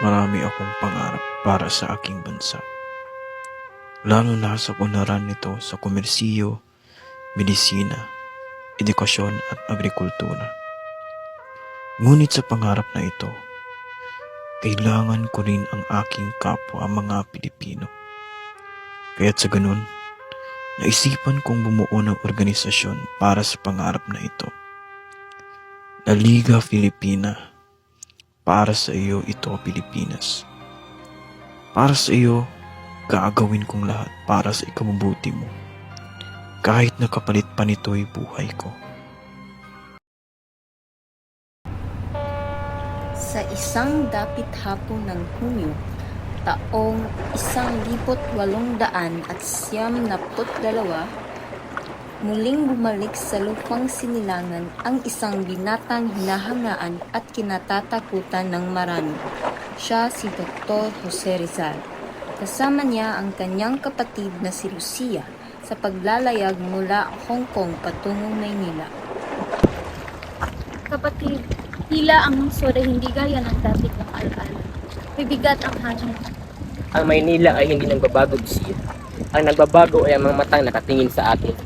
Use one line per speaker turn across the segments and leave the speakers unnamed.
Marami akong pangarap para sa aking bansa, lalo na sa unlaran nito sa komersiyo, medisina, edukasyon at agrikultura. Ngunit sa pangarap na ito, kailangan ko rin ang aking kapwa mga Pilipino. Kaya't sa ganun, naisipan kong bumuo ng organisasyon para sa pangarap na ito. La Liga Filipina. Para sa iyo ito, Pilipinas. Para sa iyo, gagawin kong lahat para sa ikabubuti mo. Kahit nakapalit pa nito'y buhay ko.
Sa isang dapit hapon ng Hunyo, taong 1892, muling bumalik sa lupang sinilangan ang isang binatang hinahangaan at kinatatakutan ng marami. Siya si Dr. Jose Rizal. Kasama niya ang kanyang kapatid na si Lucia sa paglalayag mula Hong Kong patungong Maynila.
Kapatid, tila ang lungsod ay hindi gaya ng dati kong alaala. Bibigat ang hangin.
Ang Maynila ay hindi nagbabago, Lucia. Ang nagbabago ay ang mga matang nakatingin sa atin.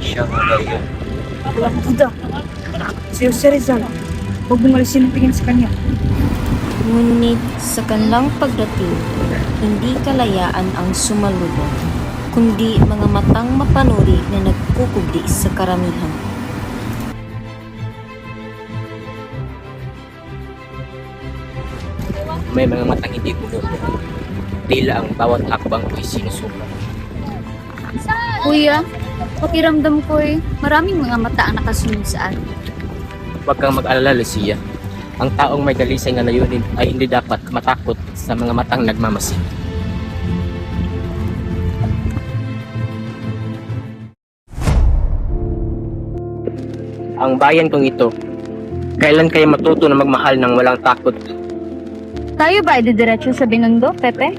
Siya nga ba yun?
Walang duda. Si Jose Rizal. Huwag mong alisin ang tingin sa kanya.
Ngunit sa kanilang pagdating, hindi kalayaan ang sumalubong, kundi mga matang mapanuri na nagkukubli sa karamihan.
May mga matang hindi puno. Tila ang bawat hakbang ko'y sinusubra.
Kuya, pakiramdam ko'y maraming mga mata ang nakasunod sa atin.
Huwag kang mag-alala, Lucia. Ang taong may dalisay na layunin ay hindi dapat matakot sa mga matang nagmamasid. Ang bayan kong ito, kailan kayo matuto na magmahal ng walang takot?
Tayo ba ay didiretso sa Binondo, Pepe?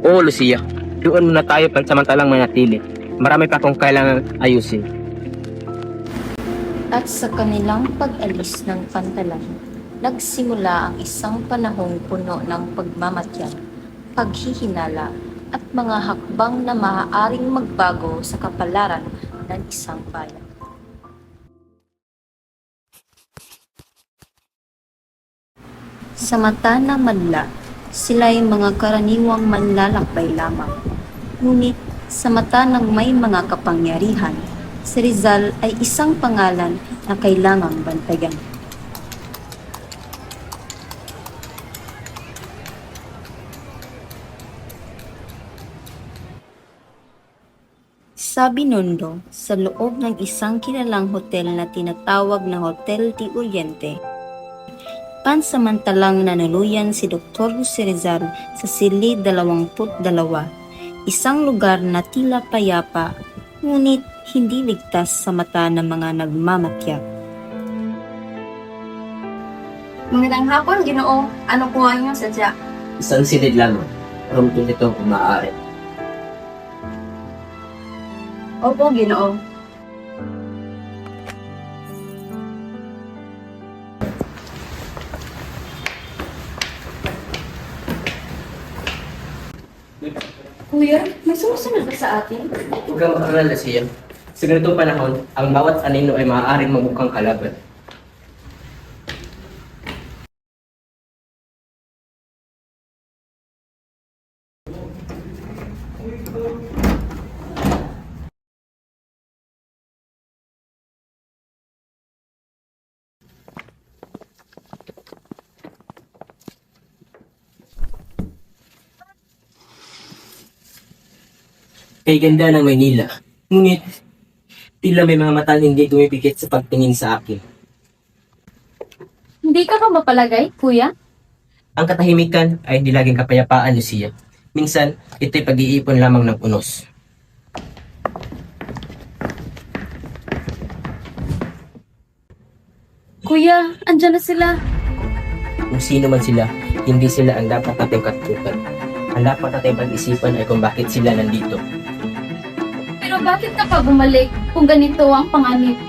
Oo, Lucia. Doon muna tayo pansamantalang manatili. Marami pa akong kailangan ayusin.
At sa kanilang pag-alis ng pantalan, nagsimula ang isang panahong puno ng pagmamatyan, paghihinala, at mga hakbang na maaaring magbago sa kapalaran ng isang bayan. Sa mata ng madla, sila'y mga karaniwang manlalakbay lamang. Ngunit sa mata ng may mga kapangyarihan, si Rizal ay isang pangalan na kailangang bantayan. Sa Binondo, sa loob ng isang kilalang hotel na tinatawag na Hotel de Oriente, pansamantalang nanuluyan si Dr. Jose Rizal sa silid 22, isang lugar na tila payapa, ngunit hindi ligtas sa mata ng mga nagmamatyag.
Magandang hapon, Ginoo. Ano po ang inyong sadya?
Isang silid lamang. Rumto nito kung maaari.
Opo, Ginoo. Kuya, may sumusunod ba sa atin?
Huwag kang mag-alala, Lucia. Sa ganitong panahon, ang bawat anino ay maaaring magbukang kalaban. Kay ganda ng Maynila. Ngunit, tila may mga mata hindi dumipikit sa pagtingin sa akin.
Hindi ka ba mapalagay, Kuya?
Ang katahimikan ay hindi laging kapayapaan, Lucia. Minsan, ito'y pag-iipon lamang ng unos.
Kuya, andyan na sila.
Kung sino man sila, hindi sila ang dapat nating katutukan. Ang dapat nating pag-isipan ay kung bakit sila nandito.
Pero bakit ka pa bumalik kung ganito ang panganib?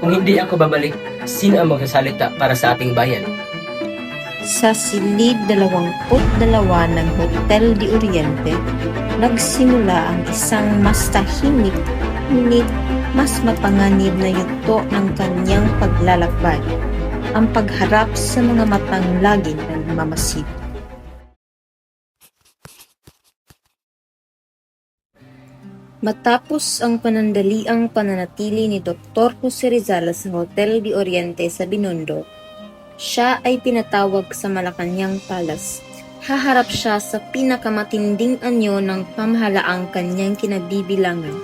Kung hindi ako babalik, Sino ang magsasalita para sa ating bayan?
Sa silid 22 ng Hotel de Oriente, nagsimula ang isang mas tahimik ngunit mas mapanganib na yugto ng kanyang paglalakbay, ang pagharap sa mga matang laging nagmamasid. Matapos ang panandaliang pananatili ni Dr. Jose Rizal sa Hotel de Oriente sa Binondo, siya ay pinatawag sa Malacañang Palace. Haharap siya sa pinakamatinding anyo ng pamahalaang kanyang kinabibilangan.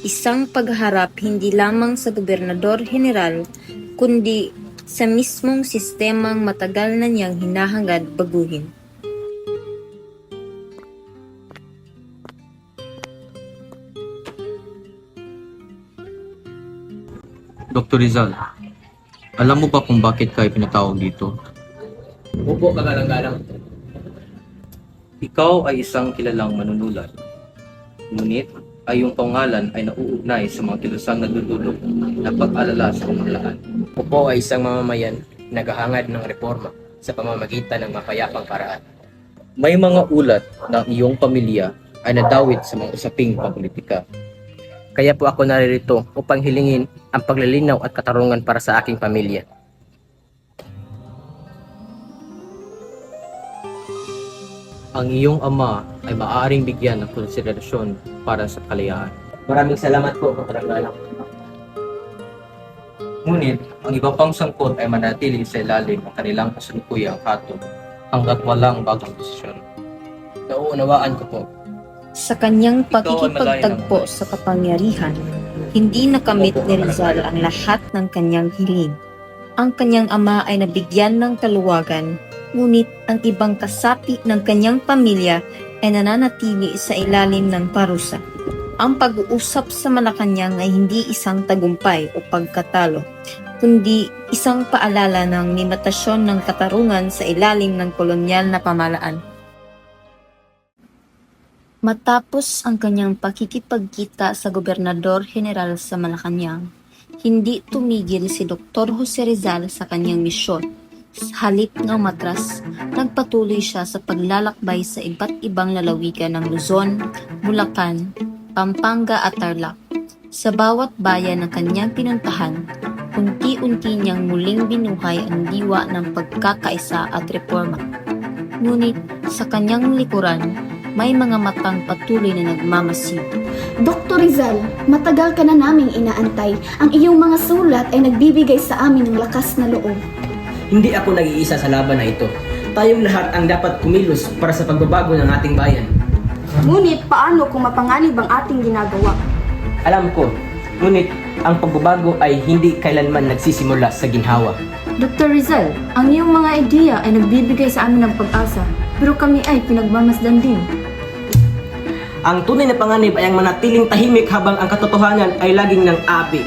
Isang pagharap hindi lamang sa gobernador general, kundi sa mismong sistemang matagal na niyang hinahangad baguhin.
Dr. Rizal, alam mo ba kung bakit kayo pinatawag dito?
Opo, kagalang-galang.
Ikaw ay isang kilalang manunulat. Ngunit, ay iyong pangalan ay nauugnay sa mga kilusang nagdudulog na pag-alala sa pamahalaan.
Opo ay isang mamamayan naghahangad ng reforma sa pamamagitan ng mapayapang paraan.
May mga ulat na iyong pamilya ay nadawit sa mga usaping pampolitika.
Kaya po ako naririto upang hilingin ang paglilinaw at katarungan para sa aking pamilya.
Ang iyong ama ay maaaring bigyan ng konsiderasyon para sa kalayaan.
Maraming salamat po, kagalang-galang.
Ngunit, ang iba pang sangkot ay manatili sa ilalim ng kanilang kasalukuyang hatol hanggat walang bagong desisyon.
Nauunawaan ko po.
Sa kanyang pakikipagtagpo sa kapangyarihan, hindi nakamit ni Rizal ang lahat ng kanyang hiling. Ang kanyang ama ay nabigyan ng kaluwagan, ngunit ang ibang kasapi ng kanyang pamilya ay nananatili sa ilalim ng parusa. Ang pag-uusap sa Malacañang ay hindi isang tagumpay o pagkatalo, kundi isang paalala ng limitasyon ng katarungan sa ilalim ng kolonyal na pamahalaan. Matapos ang kanyang pakikipagkita sa Gobernador General sa Malacañang, hindi tumigil si Dr. Jose Rizal sa kanyang misyon. Halip ng matras, nagpatuloy siya sa paglalakbay sa iba't ibang lalawigan ng Luzon, Bulacan, Pampanga at Tarlac. Sa bawat bayan ng kanyang pinuntahan, unti-unti niyang muling binuhay ang diwa ng pagkakaisa at reforma. Ngunit sa kanyang likuran, may mga matang patuloy na nagmamasid.
Dr. Rizal, matagal ka na naming inaantay. Ang iyong mga sulat ay nagbibigay sa amin ng lakas na loob.
Hindi ako nag-iisa sa laban na ito. Tayong lahat ang dapat kumilos para sa pagbabago ng ating bayan.
Ngunit paano kung mapanganib ang ating ginagawa?
Alam ko, ngunit ang pagbabago ay hindi kailanman nagsisimula sa ginhawa.
Dr. Rizal, ang iyong mga ideya ay nagbibigay sa amin ng pag-asa, pero kami ay pinagmamasdan din.
Ang tunay na panganib ay ang manatiling tahimik habang ang katotohanan ay laging ng api.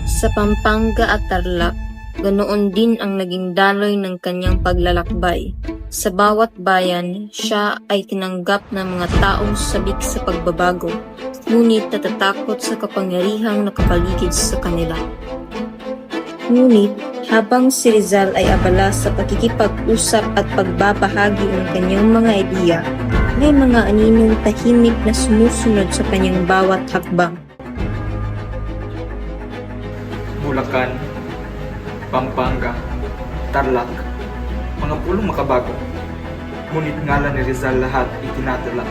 Sa Pampanga at Tarlac, ganoon din ang naging daloy ng kanyang paglalakbay. Sa bawat bayan, siya ay tinanggap ng mga taong sabik sa pagbabago, ngunit natatakot sa kapangyarihang nakapaligid sa kanila. Ngunit, habang si Rizal ay abala sa pakikipag-usap at pagbabahagi ng kanyang mga ideya, may mga aninong tahimik na sumusunod sa kanyang bawat hakbang.
Bulacan, Pampanga, Tarlac, mga pulong makabago. Ngunit ngalan ni Rizal lahat itinatala.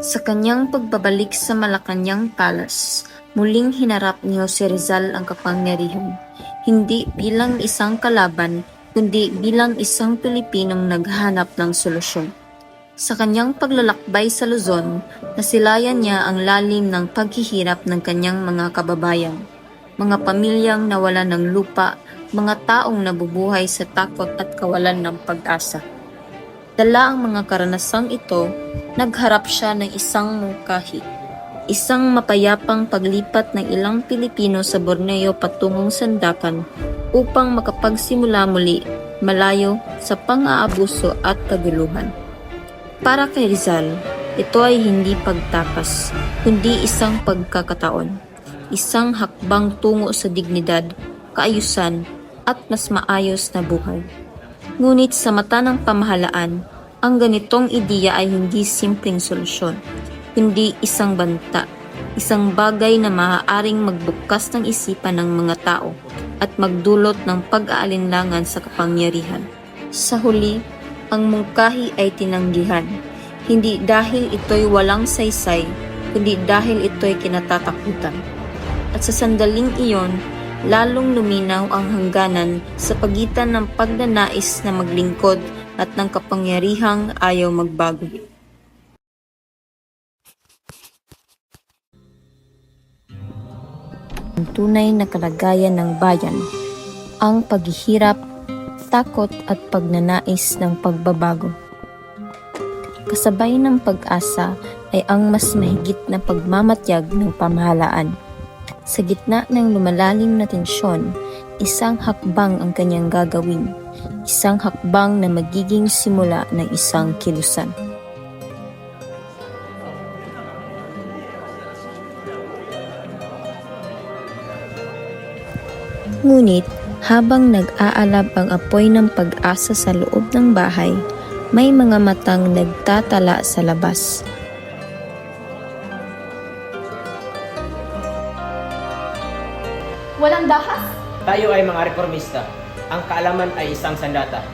Sa kanyang pagbabalik sa Malacañang Palace, muling hinarap ni Jose Rizal ang kapangyarihan, hindi bilang isang kalaban, kundi bilang isang Pilipinong naghanap ng solusyon. Sa kanyang paglalakbay sa Luzon, nasilayan niya ang lalim ng paghihirap ng kanyang mga kababayan, mga pamilyang nawalan ng lupa, mga taong nabubuhay sa takot at kawalan ng pag-asa. Dala ang mga karanasang ito, nagharap siya ng isang mungkahi, isang mapayapang paglipat ng ilang Pilipino sa Borneo patungong Sandakan upang makapagsimula muli malayo sa pang-aabuso at kaguluhan. Para kay Rizal, ito ay hindi pagtakas, kundi isang pagkakataon, isang hakbang tungo sa dignidad, kaayusan, at mas maayos na buhay. Ngunit sa mata ng pamahalaan, ang ganitong ideya ay hindi simpleng solusyon, kundi isang banta, isang bagay na maaaring magbukas ng isipan ng mga tao at magdulot ng pag-aalinlangan sa kapangyarihan. Sa huli, ang mungkahi ay tinanggihan, hindi dahil ito'y walang saysay, kundi dahil ito'y kinatatakutan. At sa sandaling iyon, lalong luminaw ang hangganan sa pagitan ng pagnanais na maglingkod at ng kapangyarihang ayaw magbago. Ang tunay na kalagayan ng bayan, ang paghihirap, takot at pagnanais ng pagbabago. Kasabay ng pag-asa ay ang mas mahigit na pagmamatyag ng pamahalaan. Sa gitna ng lumalalim na tensyon, isang hakbang ang kanyang gagawin, isang hakbang na magiging simula ng isang kilusan. Ngunit, habang nag-aalab ang apoy ng pag-asa sa loob ng bahay, may mga matang nagtatala sa labas.
Walang dahas?
Tayo ay mga reformista. Ang kaalaman ay isang sandata.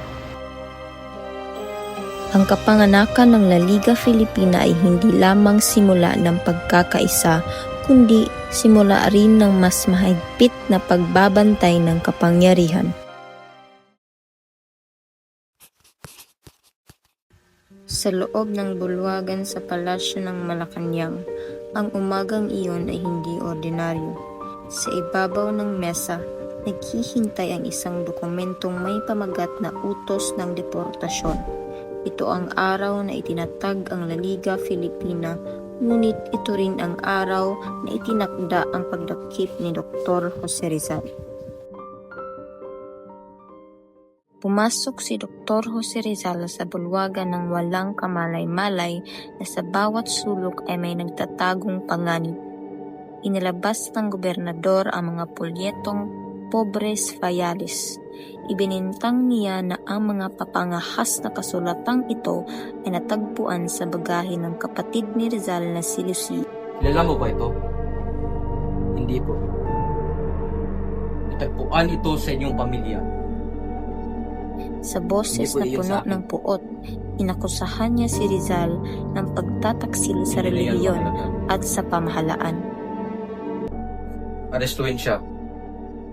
Ang kapanganakan ng La Liga Filipina ay hindi lamang simula ng pagkakaisa, kundi simula rin ng mas mahigpit na pagbabantay ng kapangyarihan. Sa loob ng bulwagan sa palasyo ng Malacanang, ang umagang iyon ay hindi ordinaryo. Sa ibabaw ng mesa, naghihintay ang isang dokumentong may pamagat na utos ng deportasyon. Ito ang araw na itinatag ang La Liga Filipina, ngunit ito rin ang araw na itinakda ang pagdakip ni Dr. Jose Rizal. Pumasok si Dr. Jose Rizal sa bulwagan ng walang kamalay-malay na sa bawat sulok ay may nagtatagong panganib. Inilabas ng gobernador ang mga polyetong Pobres Fayales. Ibinintang niya na ang mga papangahas na kasulatang ito ay natagpuan sa bagahe ng kapatid ni Rizal na si Lucy.
Kilala mo ba ito? Hindi po. Natagpuan ito sa inyong pamilya.
Sa boses
Hindi po
na
iyon
puno
sa akin.
ng puot, inakusahan niya si Rizal ng pagtataksil sa relihiyon at sa pamahalaan.
Arestuhin siya.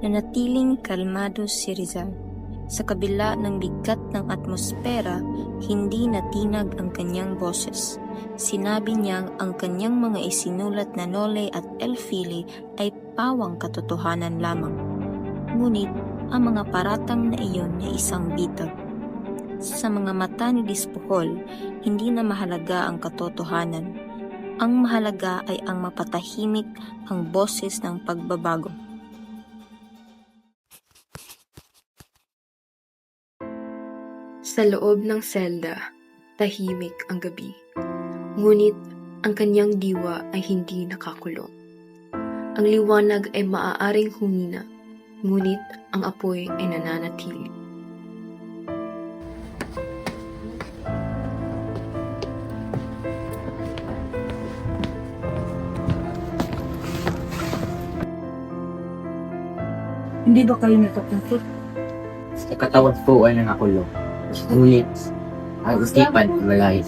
Nanatiling kalmado si Rizal. Sa kabila ng bigat ng atmosfera, hindi natinag ang kanyang boses. Sinabi niyang ang kanyang mga isinulat na Nole at El Fili ay pawang katotohanan lamang. Ngunit, ang mga paratang na iyon ay isang bitag. Sa mga mata ni Dispuhol, hindi na mahalaga ang katotohanan. Ang mahalaga ay ang mapatahimik ang boses ng pagbabago.
Sa loob ng selda, tahimik ang gabi. Ngunit ang kanyang diwa ay hindi nakakulong. Ang liwanag ay maaaring humina, ngunit ang apoy ay nananatili.
Hindi ba kayo natatakot?
Sa katawan ko ay nakakulong. Ngunit, ang isipan malayo.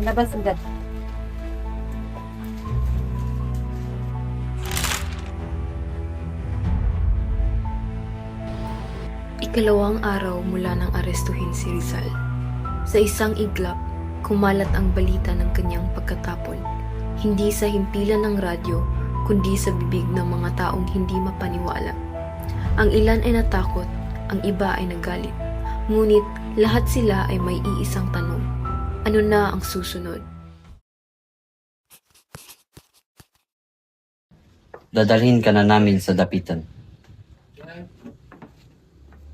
Labas agad.
Ikalawang araw mula nang arestuhin si Rizal. Sa isang iglap, kumalat ang balita ng kanyang pagkatapon. hindi sa himpilan ng radyo, kundi sa bibig ng mga taong hindi mapaniwala. Ang ilan ay natakot, ang iba ay nagalit. Ngunit lahat sila ay may iisang tanong. Ano na ang susunod?
Dadalhin ka na namin sa dapitan.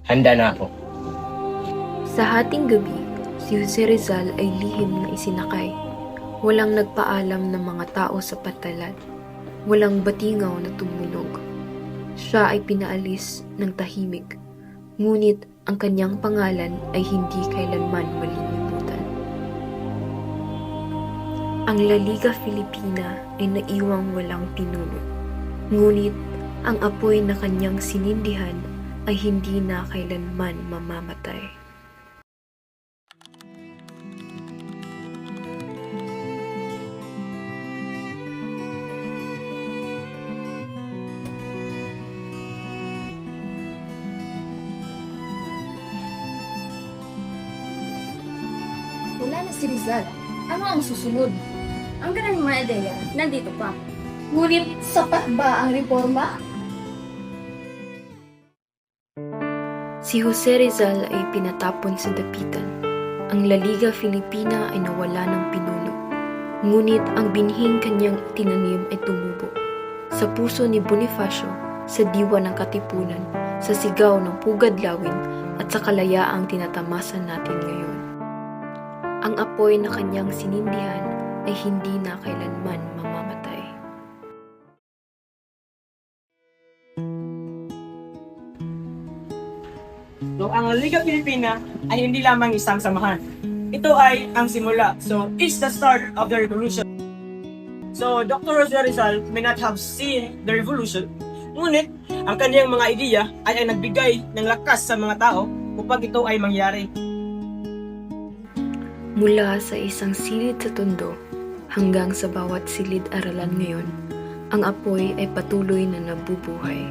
Handa na ako.
Sa hating gabi, si Jose Rizal ay lihim na isinakay. Walang nagpaalam ng mga tao sa patalan. Walang batingaw na tumunog. Siya ay pinaalis ng tahimik. Ngunit ang kanyang pangalan ay hindi kailanman malilimutan. Ang La Liga Filipina ay naiwang walang pinuno. Ngunit ang apoy na kanyang sinindihan ay hindi na kailanman mamamatay.
Wala na si Rizal. Ano ang susunod?
Ang ganang mga ideya, nandito pa.
Ngunit sapat ba ang reforma?
Si Jose Rizal ay pinatapon sa dapitan. Ang La Liga Filipina ay nawala ng pinuno. Ngunit ang binhing kanyang itinanim ay tumubo. Sa puso ni Bonifacio, sa diwa ng katipunan, sa sigaw ng pugad-lawin at sa kalayaang tinatamasan natin ngayon. Ang apoy na kanyang sinindihan ay hindi na kailanman mamamatay.
So, ang Liga Pilipina ay hindi lamang isang samahan. Ito ay ang simula. So, it's the start of the revolution. So, Dr. Jose Rizal may not have seen the revolution, ngunit ang kanyang mga ideya ay ang nagbigay ng lakas sa mga tao upang ito ay mangyari.
Mula sa isang silid sa tondo hanggang sa bawat silid-aralan ngayon, ang apoy ay patuloy na nabubuhay.